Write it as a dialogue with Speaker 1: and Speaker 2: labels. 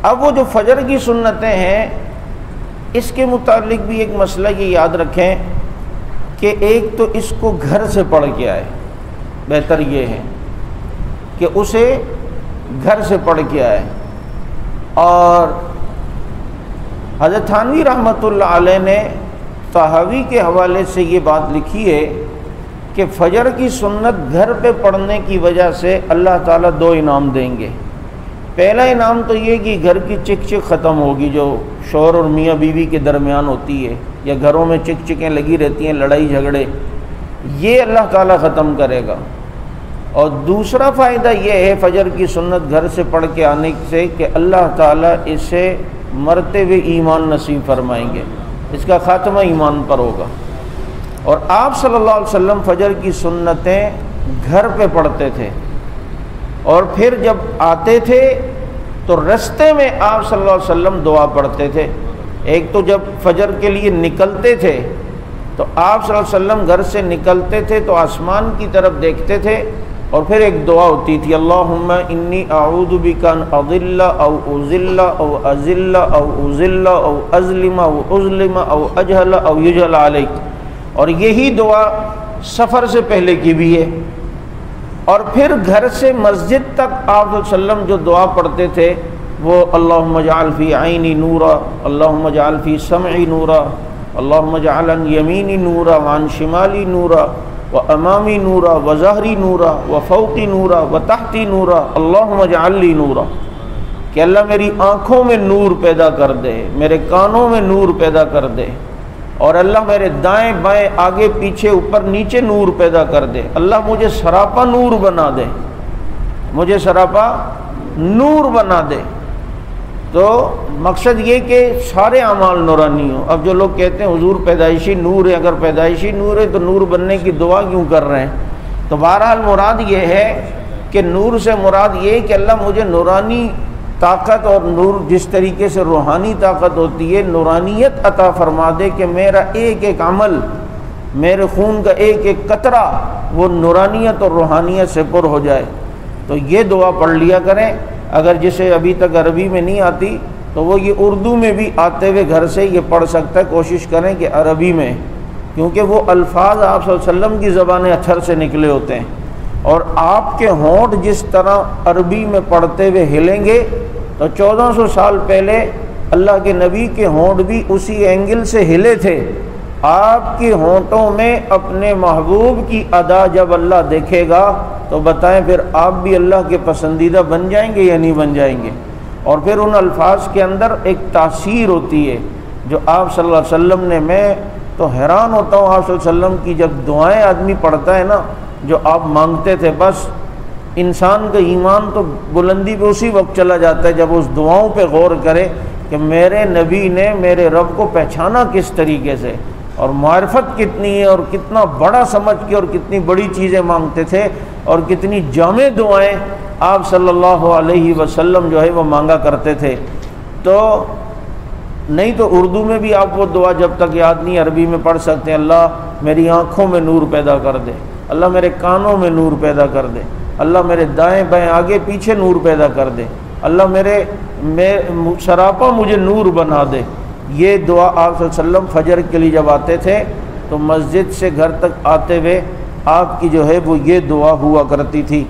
Speaker 1: اب وہ جو فجر کی سنتیں ہیں اس کے متعلق بھی ایک مسئلہ یہ یاد رکھیں کہ ایک تو اس کو گھر سے پڑھ کے آئے، بہتر یہ ہے کہ اسے گھر سے پڑھ کے آئے۔ اور حضرت تھانوی رحمۃ اللہ علیہ نے طحاوی کے حوالے سے یہ بات لکھی ہے کہ فجر کی سنت گھر پہ پڑھنے کی وجہ سے اللہ تعالیٰ 2 انعام دیں گے۔ پہلا انعام تو یہ کہ گھر کی چک چک ختم ہوگی جو شوہر اور میاں بیوی کے درمیان ہوتی ہے، یا گھروں میں چک چکیں لگی رہتی ہیں، لڑائی جھگڑے، یہ اللہ تعالیٰ ختم کرے گا۔ اور دوسرا فائدہ یہ ہے فجر کی سنت گھر سے پڑھ کے آنے سے کہ اللہ تعالیٰ اسے مرتے ہوئے ایمان نصیب فرمائیں گے، اس کا خاتمہ ایمان پر ہوگا۔ اور آپ صلی اللہ علیہ وسلم فجر کی سنتیں گھر پہ پڑھتے تھے، اور پھر جب آتے تھے تو رستے میں آپ صلی اللہ علیہ وسلم دعا پڑھتے تھے۔ ایک تو جب فجر کے لیے نکلتے تھے تو آپ صلی اللہ علیہ وسلم گھر سے نکلتے تھے تو آسمان کی طرف دیکھتے تھے، اور پھر ایک دعا ہوتی تھی، اللہم انی اعوذ بک ان اضل او اذل او ازل او اذل او ازلم او اظلم او اجہل او یجہل علیک۔ اور یہی دعا سفر سے پہلے کی بھی ہے۔ اور پھر گھر سے مسجد تک آپ صلی اللہ علیہ وسلم جو دعا پڑھتے تھے وہ اللہم اجعل فی عینی نورا، اللہم اجعل فی سمعی نورا، اللہم اجعل عن یمینی نورا وعن شمالی نورا وامامی نورا وظہری نورا وفوقی نورا وتحتی نورا اللہم اجعل لی نورا، کہ اللہ میری آنکھوں میں نور پیدا کر دے، میرے کانوں میں نور پیدا کر دے، اور اللہ میرے دائیں بائیں آگے پیچھے اوپر نیچے نور پیدا کر دے، اللہ مجھے سراپا نور بنا دے، مجھے سراپا نور بنا دے۔ تو مقصد یہ کہ سارے اعمال نورانی ہوں۔ اب جو لوگ کہتے ہیں حضور پیدائشی نور ہے، اگر پیدائشی نور ہے تو نور بننے کی دعا کیوں کر رہے ہیں؟ تو بہرحال مراد یہ ہے کہ نور سے مراد یہ ہے کہ اللہ مجھے نورانی طاقت، اور نور جس طریقے سے روحانی طاقت ہوتی ہے، نورانیت عطا فرما دے کہ میرا ایک ایک عمل، میرے خون کا ایک ایک قطرہ وہ نورانیت اور روحانیت سے پر ہو جائے۔ تو یہ دعا پڑھ لیا کریں۔ اگر جسے ابھی تک عربی میں نہیں آتی تو وہ یہ اردو میں بھی آتے ہوئے گھر سے یہ پڑھ سکتا ہے۔ کوشش کریں کہ عربی میں، کیونکہ وہ الفاظ آپ صلی اللہ علیہ وسلم کی زبان اطہر سے نکلے ہوتے ہیں، اور آپ کے ہونٹ جس طرح عربی میں پڑھتے ہوئے ہلیں گے تو 1400 سال پہلے اللہ کے نبی کے ہونٹ بھی اسی اینگل سے ہلے تھے۔ آپ کے ہونٹوں میں اپنے محبوب کی ادا جب اللہ دیکھے گا تو بتائیں پھر آپ بھی اللہ کے پسندیدہ بن جائیں گے یا نہیں بن جائیں گے؟ اور پھر ان الفاظ کے اندر ایک تاثیر ہوتی ہے جو آپ صلی اللہ علیہ وسلم نے، میں تو حیران ہوتا ہوں آپ صلی اللہ علیہ وسلم کی جب دعائیں آدمی پڑھتا ہے نا، جو آپ مانگتے تھے، بس انسان کا ایمان تو بلندی پہ اسی وقت چلا جاتا ہے جب اس دعاؤں پہ غور کرے کہ میرے نبی نے میرے رب کو پہچانا کس طریقے سے، اور معرفت کتنی ہے، اور کتنا بڑا سمجھ کے اور کتنی بڑی چیزیں مانگتے تھے، اور کتنی جامع دعائیں آپ صلی اللہ علیہ وسلم جو ہے وہ مانگا کرتے تھے۔ تو نہیں تو اردو میں بھی آپ وہ دعا جب تک یاد نہیں عربی میں پڑھ سکتے ہیں، اللہ میری آنکھوں میں نور پیدا کر دے، اللہ میرے کانوں میں نور پیدا کر دے، اللہ میرے دائیں بائیں آگے پیچھے نور پیدا کر دے، اللہ میرے سراپا مجھے نور بنا دے۔ یہ دعا آپ صلی اللہ علیہ وسلم فجر کے لیے جب آتے تھے تو مسجد سے گھر تک آتے ہوئے آپ کی جو ہے وہ یہ دعا ہوا کرتی تھی۔